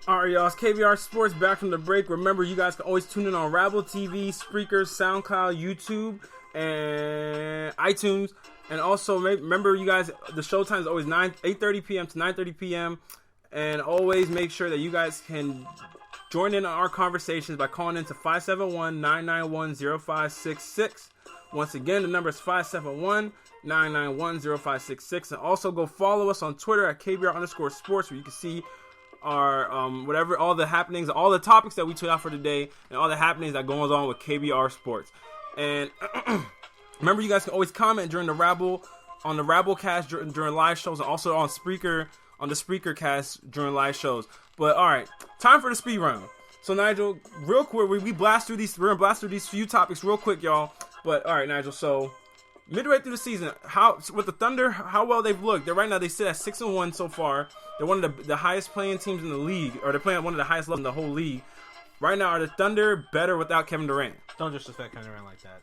All right, y'all. It's KBR Sports back from the break. Remember, you guys can always tune in on Rabble TV, Spreaker, SoundCloud, YouTube, and iTunes. And also, remember, you guys, the show time is always 8:30 p.m. to 9:30 p.m. And always make sure that you guys can join in on our conversations by calling in to 571-991-0566. Once again, the number is 571-991-0566. And also go follow us on Twitter at KBR_sports, where you can see our whatever, all the happenings, all the topics that we took out for today, and all the happenings that goes on with KBR Sports. And remember, you guys can always comment during the Rabble, on the Rabblecast during live shows, and also on Spreaker, on the Spreaker cast during live shows. But all right, time for the speed round. So Nigel, real quick, we're gonna blast through these few topics real quick, y'all. But all right, Nigel. So midway through the season, with the Thunder, how well they've looked. Right now they sit at 6-1 so far. They're one of the highest playing teams in the league, or they're playing at one of the highest levels in the whole league. Right now, are the Thunder better without Kevin Durant? Don't disrespect Kevin Durant like that.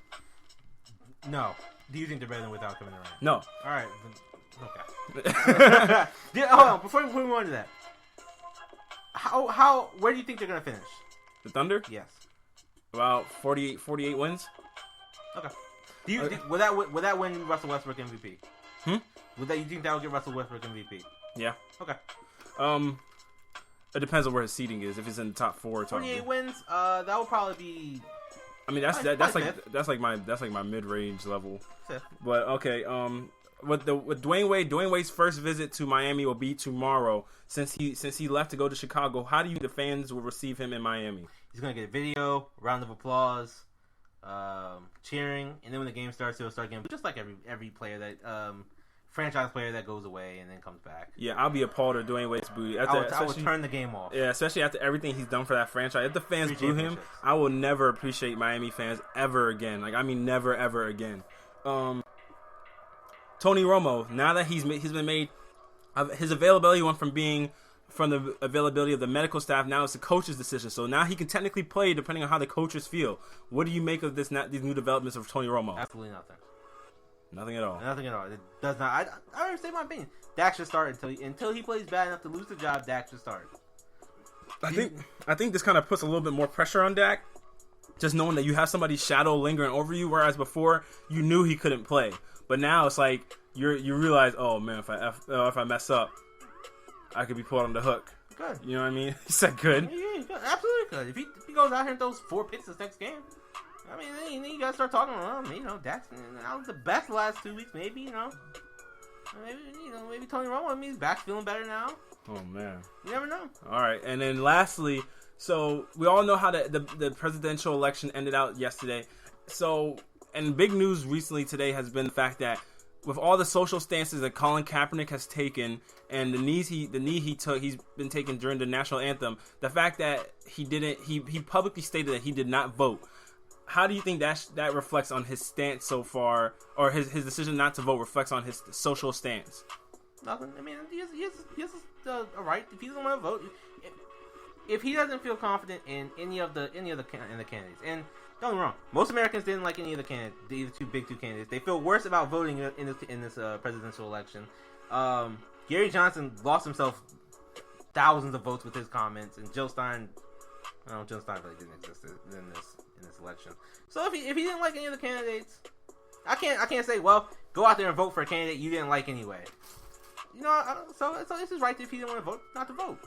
No. Do you think they're better than without Kevin Durant? No. All right. Okay. Hold on. Before we move on to that, where do you think they're gonna finish? The Thunder? Yes. About 48 wins. Okay. Would that win Russell Westbrook MVP? You think that would get Russell Westbrook MVP? Yeah. Okay. It depends on where his seeding is. If it's in the top 4 or top 48 wins, that would probably be. I mean, that's like my mid-range level. Fifth. But okay, with Dwayne Wade's first visit to Miami will be tomorrow. Since he left to go to Chicago, how do you think the fans will receive him in Miami? He's gonna get a video, round of applause, cheering, and then when the game starts, he'll start getting just like every player that franchise player that goes away and then comes back. Yeah, I'll be appalled at Dwayne Wade's boo. I would turn the game off. Yeah, especially after everything he's done for that franchise. If the fans boo him, I will never appreciate Miami fans ever again. Like, I mean, never ever again. Tony Romo, now that he's been made, his availability went from the availability of the medical staff. Now it's the coach's decision. So now he can technically play depending on how the coaches feel. What do you make of these new developments of Tony Romo? Absolutely nothing. Nothing at all. Nothing at all. It does not. I already say my opinion. Dak should start until he plays bad enough to lose the job. Dak should start. I think this kind of puts a little bit more pressure on Dak, just knowing that you have somebody's shadow lingering over you. Whereas before you knew he couldn't play, but now it's like you realize, oh man, if I mess up, I could be put on the hook. Good. You know what I mean? He said good. Yeah, absolutely good. If he goes out here and throws 4 picks this next game. I mean, then you gotta start talking about Dak's that was the best the last 2 weeks, maybe, maybe Tony Romo, I mean, his back's feeling better now. Oh man, you never know. All right, and then lastly, so we all know how the presidential election ended out yesterday. So, and big news recently today has been the fact that with all the social stances that Colin Kaepernick has taken and the knee he's been taking during the national anthem, the fact that he publicly stated that he did not vote. How do you think that reflects on his stance so far, or his decision not to vote reflects on his social stance? Nothing. I mean, he has a right if he doesn't want to vote. If he doesn't feel confident in any of the candidates, and don't get me wrong, most Americans didn't like any of the candidates, the two candidates. They feel worse about voting in this presidential election. Gary Johnson lost himself thousands of votes with his comments, and Jill Stein really didn't exist in this election. So if he didn't like any of the candidates, I can't say, well, go out there and vote for a candidate you didn't like anyway. So it's his right if he didn't want to vote, not to vote.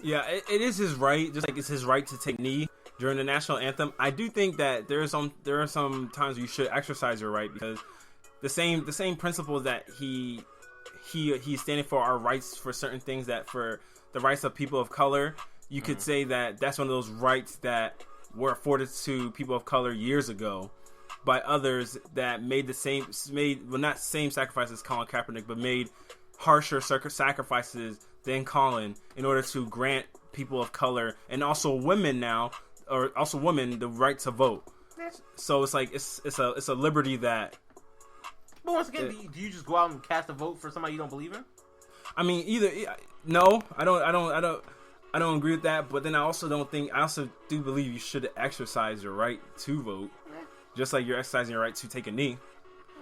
Yeah, it is his right, just like it's his right to take knee during the national anthem. I do think that there are some times you should exercise your right, because the same principles that he's standing for are rights for certain things, that for the rights of people of color, you could say that that's one of those rights that were afforded to people of color years ago by others that made not same sacrifices as Colin Kaepernick, but made harsher sacrifices than Colin in order to grant people of color and also women the right to vote. So it's like it's a liberty that. But once again, do you just go out and cast a vote for somebody you don't believe in? I mean, no, I don't agree with that, but then I also do believe you should exercise your right to vote, just like you're exercising your right to take a knee.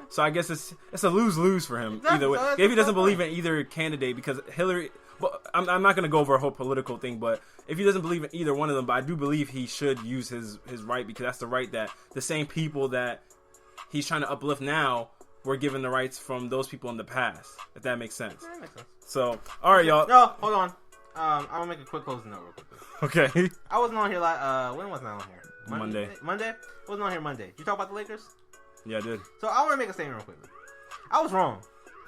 So I guess it's a lose-lose for him either way. If he doesn't believe in either candidate, because but I'm not gonna go over a whole political thing. But if he doesn't believe in either one of them, but I do believe he should use his right, because that's the right that the same people that he's trying to uplift now were given the rights from those people in the past. If that makes sense. Yeah, that makes sense. So, all right, y'all. No, hold on. I'm gonna make a quick closing note real quick. Okay. I wasn't on here when was I on here? Monday. I wasn't on here Monday. Did you talk about the Lakers? Yeah, I did. So I want to make a statement real quickly. I was wrong.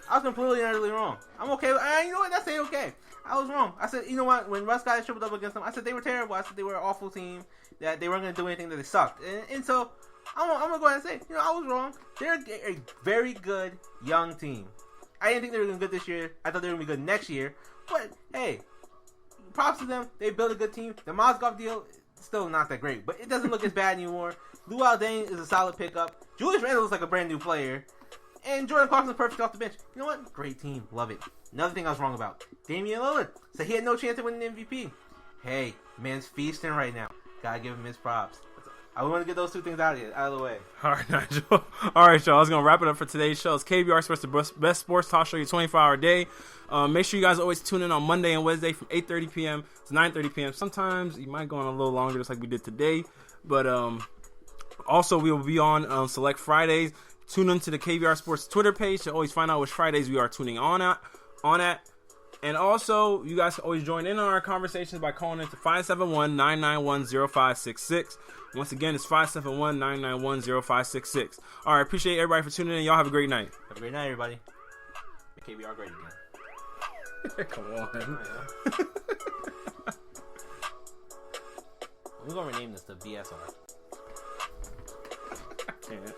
I was completely and utterly wrong. I'm okay. You know what? That's okay. I was wrong. I said, you know what? When Russ got triple double against them, I said they were terrible. I said they were an awful team. That they weren't going to do anything. That they sucked. And so I'm gonna go ahead and say, you know, I was wrong. They're a very good young team. I didn't think they were going to be good this year. I thought they were going to be good next year. But hey, props to them. They built a good team. The Mozgov deal still not that great, but it doesn't look as bad anymore. Lou Aldane is a solid pickup. Julius Randle looks like a brand new player. And Jordan Clarkson's perfect off the bench. You know what? Great team. Love it. Another thing I was wrong about. Damian Lillard said he had no chance of winning the MVP. Hey, man's feasting right now. Gotta give him his props. I want to get those two things out of the way. All right, Nigel. All right, y'all. I was going to wrap it up for today's show. It's KBR Sports, the best sports talk show, your 24-hour day. Make sure you guys always tune in on Monday and Wednesday from 8:30 p.m. to 9:30 p.m. Sometimes you might go on a little longer, just like we did today. But also, we will be on Select Fridays. Tune into the KBR Sports Twitter page to always find out which Fridays we are tuning on at. And also, you guys can always join in on our conversations by calling into 571-991-0566. Once again, it's 571-991-0566. All right, appreciate everybody for tuning in. Y'all have a great night. Have a great night, everybody. Make KBR great again. Come on. We're going to rename this the BSR. I can't.